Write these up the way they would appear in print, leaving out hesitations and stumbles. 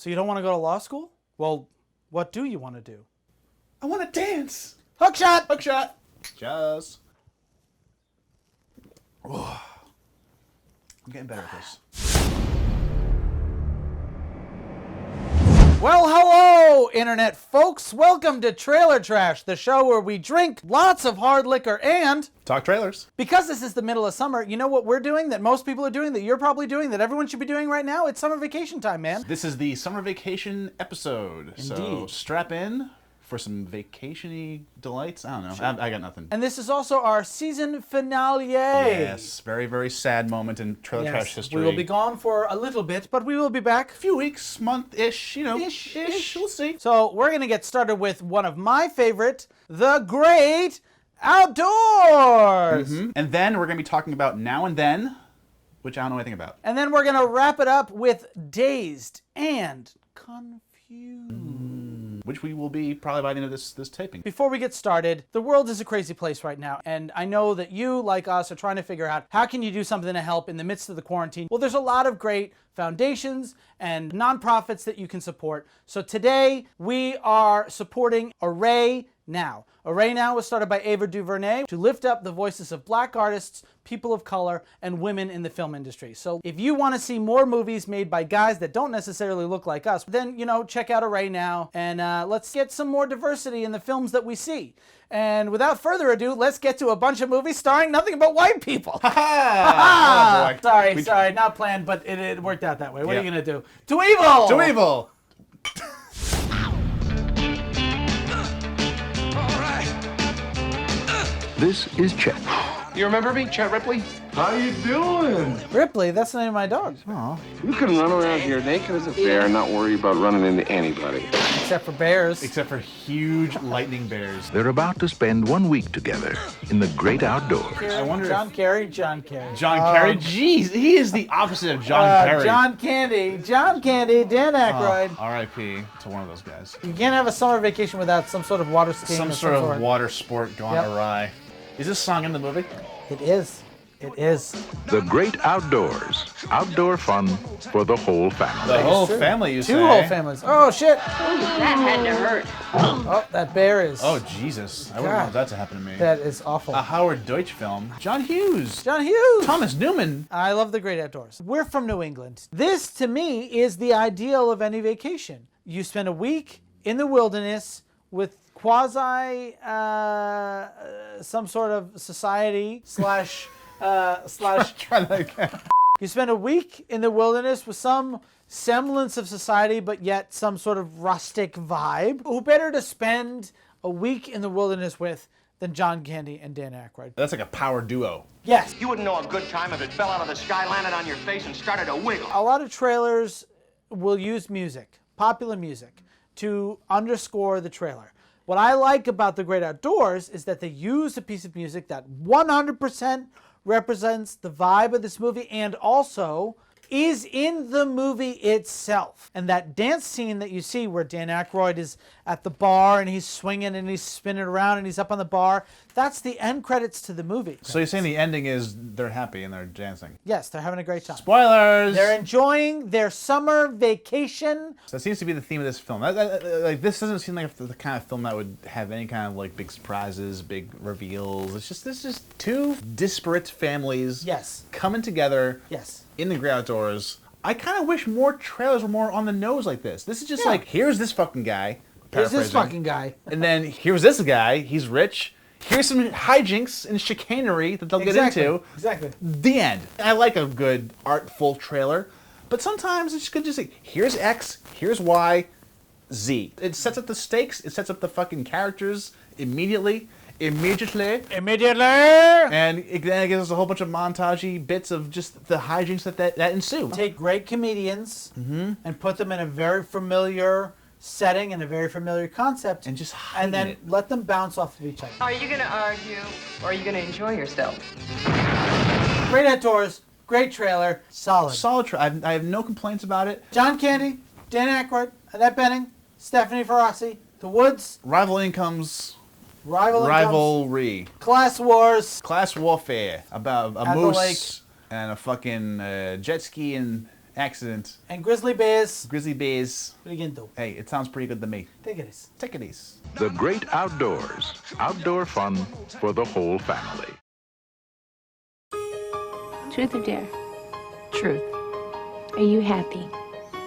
So you don't want to go to law school? Well, what do you want to do? I want to dance. Hookshot! Hookshot. Just. Oh. I'm getting better at this. Well, hello, Internet folks. Welcome to Trailer Trash, the show where we drink lots of hard liquor and... talk trailers. Because this is the middle of summer, you know what we're doing, that most people are doing, that you're probably doing, that everyone should be doing right now? It's summer vacation time, man. This is the summer vacation episode. Indeed. So strap in for some vacation-y delights. I don't know. Sure. I got nothing. And this is also our season finale. Yes. Very, very sad moment in Trailer Trash history. We will be gone for a little bit, but we will be back. A few weeks, month-ish, you know. Ish. We'll see. So we're going to get started with one of my favorite, The Great Outdoors. Mm-hmm. And then we're going to be talking about Now and Then, which I don't know anything about. And then we're going to wrap it up with Dazed and Confused. Which we will be probably by the end of this taping. Before we get started, the world is a crazy place right now, and I know that you, like us, are trying to figure out how can you do something to help in the midst of the quarantine. Well, there's a lot of great foundations and nonprofits that you can support. So today we are supporting Array Now. Array Now was started by Ava DuVernay to lift up the voices of black artists, people of color, and women in the film industry. So if you want to see more movies made by guys that don't necessarily look like us, then, you know, check out Array Now, and let's get some more diversity in the films that we see. And without further ado, let's get to a bunch of movies starring nothing but white people. Oh, boy. Sorry, not planned, but it worked out that way. What are you going to do? To evil! To evil! This is Chet. You remember me, Chet Ripley? How you doing? Ripley, that's the name of my dog. Oh. You can run around here naked as a bear and not worry about running into anybody. Except for bears. Except for huge lightning bears. They're about to spend 1 week together in the great outdoors. I wonder John if... Kerry. John Kerry? Jeez, he is the opposite of John Kerry. John Candy, Dan Aykroyd. R.I.P. to one of those guys. You can't have a summer vacation without some sort of water skiing. Some sort of water sport gone awry. Is this song in the movie? It is. The great outdoors. Outdoor fun for the whole family. The whole family, you say? Two whole families. Oh, shit. That had to hurt. Oh, that bear is. Oh, Jesus. I wouldn't want that to happen to me. That is awful. A Howard Deutsch film. John Hughes. Thomas Newman. I love The Great Outdoors. We're from New England. This, to me, is the ideal of any vacation. You spend a week in the wilderness with quasi some sort of society slash Try that again. You spend a week in the wilderness with some semblance of society, but yet some sort of rustic vibe. Who better to spend a week in the wilderness with than John Candy and Dan Aykroyd? That's like a power duo. Yes. You wouldn't know a good time if it fell out of the sky, landed on your face, and started to wiggle. A lot of trailers will use music, popular music, to underscore the trailer. What I like about The Great Outdoors is that they use a piece of music that 100% represents the vibe of this movie and also is in the movie itself. And that dance scene that you see where Dan Aykroyd is at the bar and he's swinging and he's spinning around and he's up on the bar, that's the end credits to the movie. So you're saying the ending is they're happy and they're dancing? Yes, they're having a great time. Spoilers! They're enjoying their summer vacation. That seems to be the theme of this film. Like, this doesn't seem like the kind of film that would have any kind of like big surprises, big reveals. This is just two disparate families coming together in the great outdoors. I kind of wish more trailers were more on the nose like this. This is just like, here's this fucking guy. Here's this fucking guy. And then here's this guy. He's rich. Here's some hijinks and chicanery that they'll get into. Exactly. The end. I like a good artful trailer, but sometimes it's good just like, here's X, here's Y, Z. It sets up the stakes. It sets up the fucking characters immediately. And then it gives us a whole bunch of montagey bits of just the hijinks that ensue. Take great comedians and put them in a very familiar setting and a very familiar concept, and just then let them bounce off of each other. Are you going to argue or are you going to enjoy yourself? Great Outdoors, great trailer, solid. I have no complaints about it. John Candy, Dan Aykroyd, Annette Bening, Stephanie Ferrasi, The Woods. Rival incomes. Rivalry. Class wars. Class warfare. About a moose and a fucking jet ski and Accident. And Grizzly Bears. Grizzly Bears. What are you gonna do? Hey, it sounds pretty good to me. Take it easy. Take it easy. The great outdoors. Outdoor fun for the whole family. Truth or dare? Truth. Are you happy?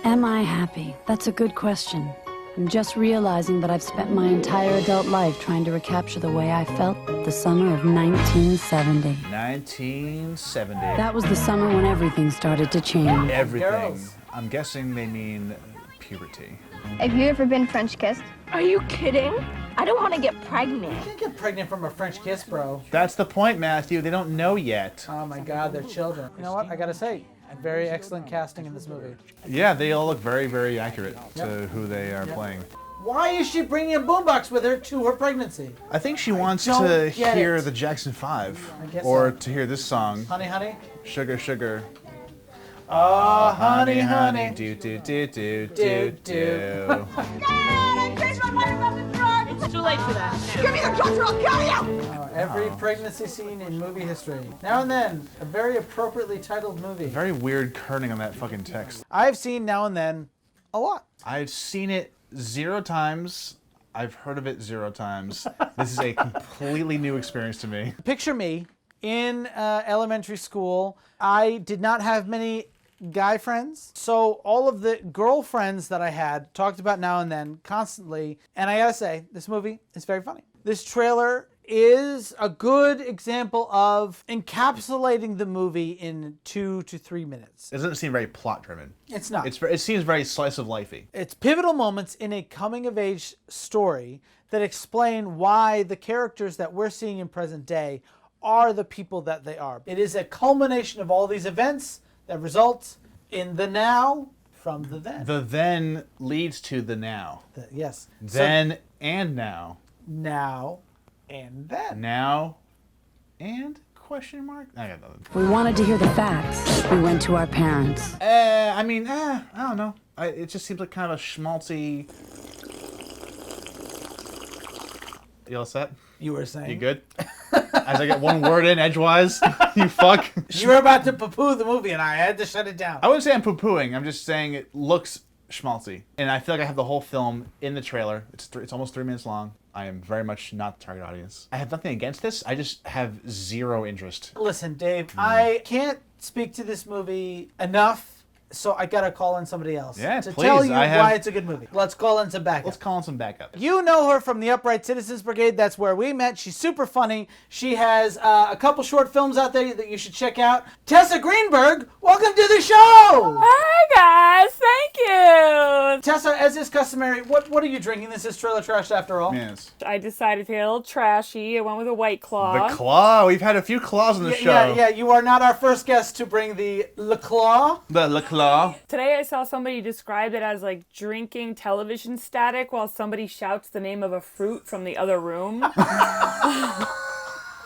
Am I happy? That's a good question. I'm just realizing that I've spent my entire adult life trying to recapture the way I felt the summer of 1970. 1970. That was the summer when everything started to change. Everything. Girls. I'm guessing they mean puberty. Have you ever been French kissed? Are you kidding? I don't want to get pregnant. You can't get pregnant from a French kiss, bro. That's the point, Matthew. They don't know yet. Oh my God, they're children. You know what? I gotta say, very excellent casting in this movie. Yeah, they all look very, very accurate to who they are playing. Why is she bringing a boombox with her to her pregnancy? I think she wants don't to get hear it. the Jackson 5. I guess Or so. to hear this song. Honey, honey. Sugar, sugar. Oh, honey, honey. Do, do, do, do, do, do. It's too late for that. Give me the drugs or I'll kill you! Every pregnancy scene in movie history. Now and then, a very appropriately titled movie. Very weird kerning on that fucking text. I've seen Now and Then a lot. I've seen it 0 times. I've heard of it 0 times. This is a completely new experience to me. Picture me in elementary school. I did not have many guy friends, so all of the girlfriends that I had talked about Now and Then constantly, and I gotta say, this movie is very funny. This trailer is a good example of encapsulating the movie in 2 to 3 minutes. It doesn't seem very plot driven. It's not. It seems very slice of lifey. It's pivotal moments in a coming-of-age story that explain why the characters that we're seeing in present day are the people that they are. It is a culmination of all these events that result in the now from the then. The then leads to the now. Yes. Then and now. Now and then. Now and question mark? I got nothing. We wanted to hear the facts. We went to our parents. I don't know. It just seems like kind of a schmaltzy. You all set? You were saying. You good? As I get one word in edgewise, you fuck. You were about to poo-poo the movie and I had to shut it down. I wouldn't say I'm poo-pooing. I'm just saying it looks schmaltzy. And I feel like I have the whole film in the trailer. It's almost 3 minutes long. I am very much not the target audience. I have nothing against this. I just have 0 interest. Listen, Dave, I can't speak to this movie enough. So I gotta call in somebody else to please, tell you why it's a good movie. Let's call in some backup. Let's call in some backup. You know her from the Upright Citizens Brigade. That's where we met. She's super funny. She has a couple short films out there that you should check out. Tessa Greenberg, welcome to the show! Hi guys, thank you! Tessa, as is customary, what are you drinking? This is Trailer Trash after all. Yes. I decided to get a little trashy. I went with a White Claw. The Claw. We've had a few claws on the show. Yeah, you are not our first guest to bring the Le Claw. The Le Claw. Today I saw somebody describe it as like drinking television static while somebody shouts the name of a fruit from the other room.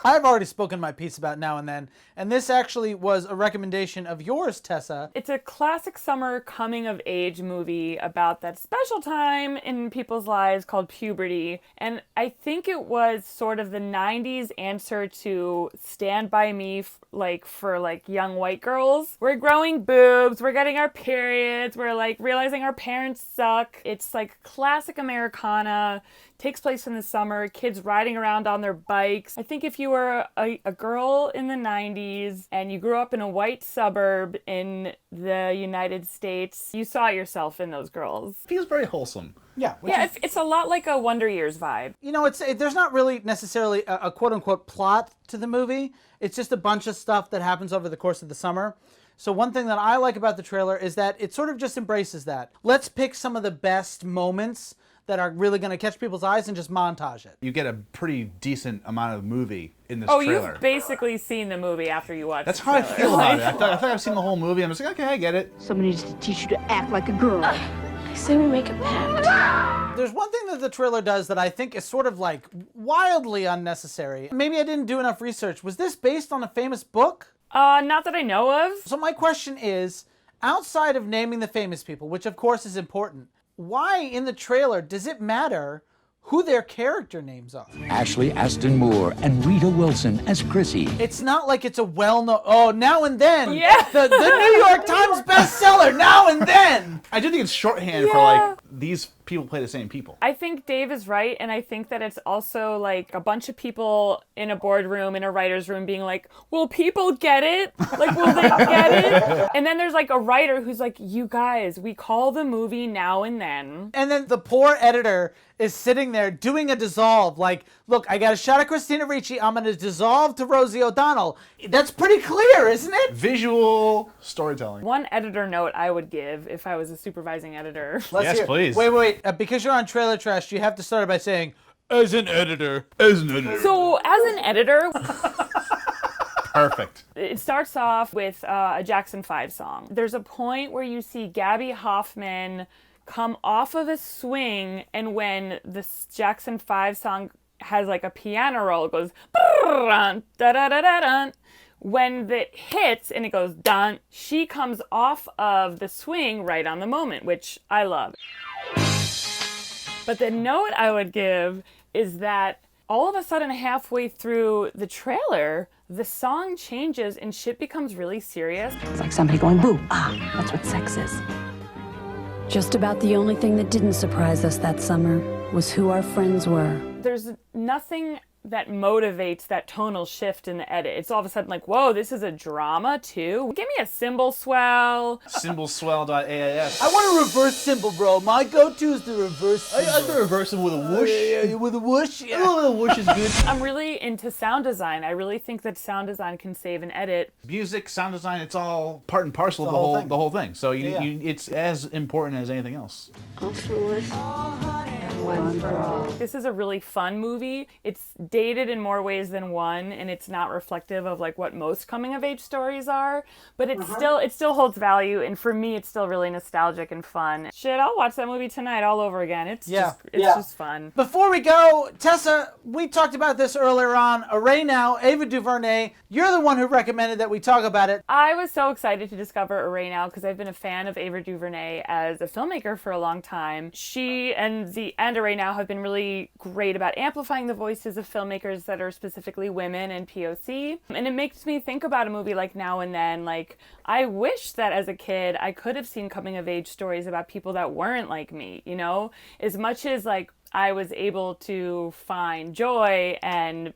I've already spoken my piece about Now and Then, and this actually was a recommendation of yours, Tessa. It's a classic summer coming-of-age movie about that special time in people's lives called puberty, and I think it was sort of the 90s answer to Stand By Me, for young white girls. We're growing boobs, we're getting our periods, we're like realizing our parents suck. It's like classic Americana. Takes place in the summer, kids riding around on their bikes. I think if you were a girl in the 90s and you grew up in a white suburb in the United States, you saw yourself in those girls. Feels very wholesome. Yeah. It's a lot like a Wonder Years vibe. You know, there's not really necessarily a quote-unquote plot to the movie. It's just a bunch of stuff that happens over the course of the summer. So one thing that I like about the trailer is that it sort of just embraces that. Let's pick some of the best moments that are really going to catch people's eyes and just montage it. You get a pretty decent amount of movie in this trailer. trailer. You've basically seen the movie after you watch That's the how I trailer. feel about it. I thought I've seen the whole movie. I'm just like, okay, I get it. Somebody needs to teach you to act like a girl. I say we make a pact. There's one thing that the trailer does that I think is sort of like wildly unnecessary. Maybe I didn't do enough research. Was this based on a famous book? Not that I know of. So my question is, outside of naming the famous people, which of course is important, why in the trailer does it matter who their character names are. Ashley Aston Moore and Rita Wilson as Chrissy. It's not like it's a well-known, Now and Then. Yeah. The New York Times bestseller, Now and Then. I do think it's shorthand for like these people play the same people. I think Dave is right, and I think that it's also like a bunch of people in a boardroom, in a writer's room being like, will people get it? Like, will they get it? And then there's like a writer who's like, you guys, we call the movie Now and Then. And then the poor editor is sitting there doing a dissolve. Like, look, I got a shot of Christina Ricci. I'm going to dissolve to Rosie O'Donnell. That's pretty clear, isn't it? Visual storytelling. One editor note I would give if I was a supervising editor. Yes, please. Wait. Because you're on Trailer Trash, you have to start by saying, as an editor. So, as an editor... Perfect. It starts off with a Jackson 5 song. There's a point where you see Gabby Hoffman come off of a swing, and when the Jackson 5 song has like a piano roll, it goes da-da-da-da-dun. When it hits and it goes dun, she comes off of the swing right on the moment, which I love. But the note I would give is that all of a sudden, halfway through the trailer, the song changes and shit becomes really serious. It's like somebody going, boo, that's what sex is. Just about the only thing that didn't surprise us that summer was who our friends were. There's nothing that motivates that tonal shift in the edit. It's all of a sudden like, whoa, this is a drama too? Give me a cymbal swell. Cymbalswell.aas. I want a reverse cymbal, bro. My go-to is the reverse cymbal. I like the reverse cymbal with a whoosh. Yeah, with a whoosh. Yeah. Oh, the whoosh is good. I'm really into sound design. I really think that sound design can save an edit. Music, sound design, it's all part and parcel of the whole thing. So it's as important as anything else. This is a really fun movie. It's dated in more ways than one, and it's not reflective of like what most coming of age stories are, but it still holds value, and for me it's still really nostalgic and fun. Shit, I'll watch that movie tonight all over again. It's just fun. Before we go, Tessa, we talked about this earlier on. Array Now, Ava DuVernay. You're the one who recommended that we talk about it. I was so excited to discover Array Now because I've been a fan of Ava DuVernay as a filmmaker for a long time. She and Array Now have been really great about amplifying the voices of filmmakers that are specifically women and POC. And it makes me think about a movie like Now and Then. Like, I wish that as a kid I could have seen coming of age stories about people that weren't like me, you know? As much as like I was able to find joy and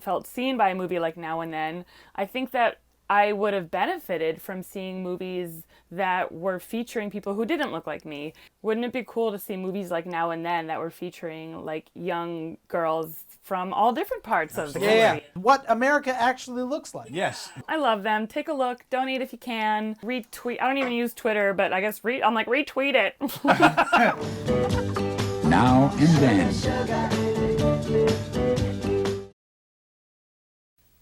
felt seen by a movie like Now and Then, I think that I would have benefited from seeing movies that were featuring people who didn't look like me. Wouldn't it be cool to see movies like Now and Then that were featuring like young girls from all different parts of the country? Yeah. What America actually looks like. Yes. I love them. Take a look. Donate if you can. Retweet. I don't even use Twitter, but I guess I'm like, retweet it. Now and Then.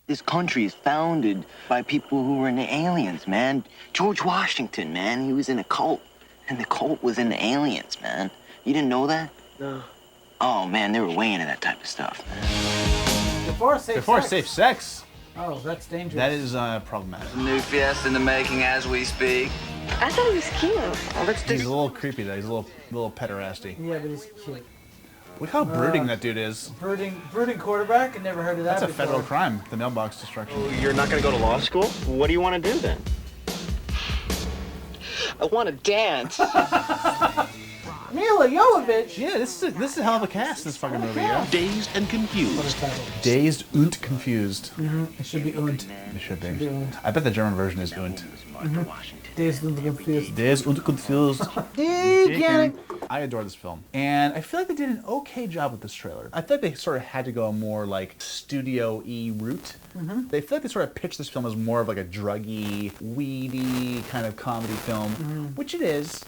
This country is founded by people who were in the aliens, man. George Washington, man, he was in a cult. And the cult was in the aliens, man. You didn't know that? No. Oh, man, they were way into that type of stuff, man. Before safe sex. Oh, that's dangerous. That is problematic. New fiesta in the making as we speak. I thought he was cute. Oh, He's a little creepy, though. He's a little pederasty. Yeah, but he's cute. Look how brooding that dude is. Brooding quarterback? I never heard of that That's a before. federal crime, the mailbox destruction. Oh, you're not going to go to law school? What do you want to do then? I want to dance. Mila Jovovich. Yeah, this is a hell of a cast, this fucking movie, yeah. Dazed and Confused. Dazed und Confused. It should be und. It should be. I bet the German version is und. Dazed und Confused. Dazed und Confused. I adore this film. And I feel like they did an okay job with this trailer. I feel like they sort of had to go a more like studio-y route. They feel like they sort of pitched this film as more of like a druggy, weedy kind of comedy film, which it is.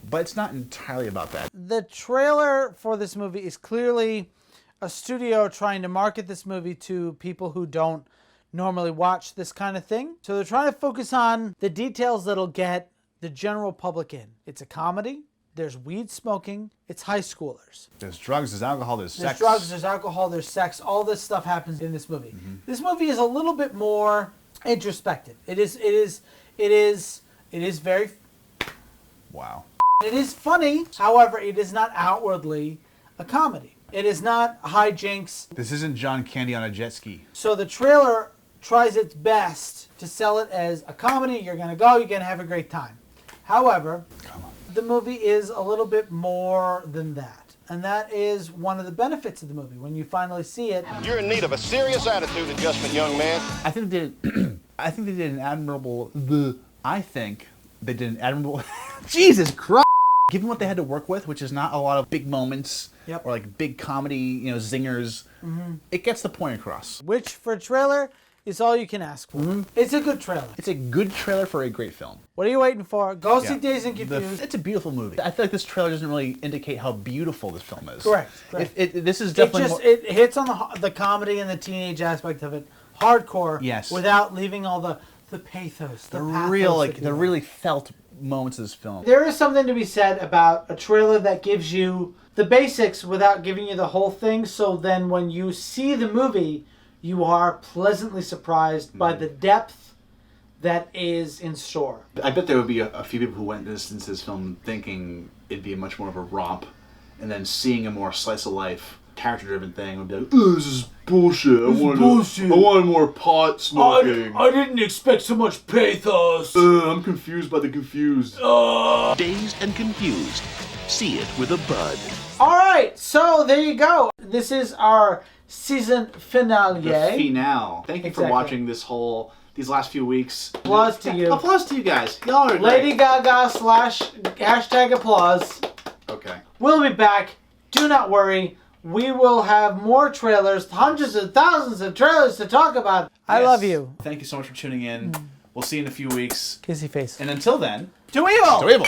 But it's not entirely about that. The trailer for this movie is clearly a studio trying to market this movie to people who don't normally watch this kind of thing. So they're trying to focus on the details that'll get the general public in. It's a comedy. There's weed smoking. It's high schoolers. There's drugs, there's alcohol, there's sex. There's drugs, there's alcohol, there's sex. All this stuff happens in this movie. This movie is a little bit more introspective. It is very... Wow. It is funny, however, it is not outwardly a comedy. It is not hijinks. This isn't John Candy on a jet ski. So the trailer tries its best to sell it as a comedy. You're going to go, you're going to have a great time. However, the movie is a little bit more than that. And that is one of the benefits of the movie. When you finally see it, You're in need of a serious attitude adjustment, young man. I think they did an admirable. Jesus Christ! Given what they had to work with, which is not a lot of big moments or like big comedy, zingers, it gets the point across. Which for a trailer is all you can ask for. It's a good trailer. It's a good trailer for a great film. What are you waiting for? Go see Dazed and Confused. It's a beautiful movie. I feel like this trailer doesn't really indicate how beautiful this film is. Correct. This is definitely it hits on the comedy and the teenage aspect of it, hardcore. Yes. Without leaving all the pathos, the really felt moments of this film. There is something to be said about a trailer that gives you the basics without giving you the whole thing. So then, when you see the movie, you are pleasantly surprised by the depth that is in store. I bet there would be a few people who went into this film thinking it'd be much more of a romp, and then seeing a more slice of life, character-driven thing would be like, "Oh, this is bullshit. I wanted more pot smoking. I didn't expect so much pathos. I'm confused by the confused." Dazed and Confused. See it with a bud. All right, so there you go. This is our season finale. The finale. Thank you for watching these last few weeks. Applause to you. Applause to you guys. Y'all are great. Lady Gaga / hashtag applause. Okay. We'll be back. Do not worry. We will have more trailers, hundreds of thousands of trailers to talk about. I love you. Thank you so much for tuning in. We'll see you in a few weeks. Kissy face. And until then, do evil! Do evil!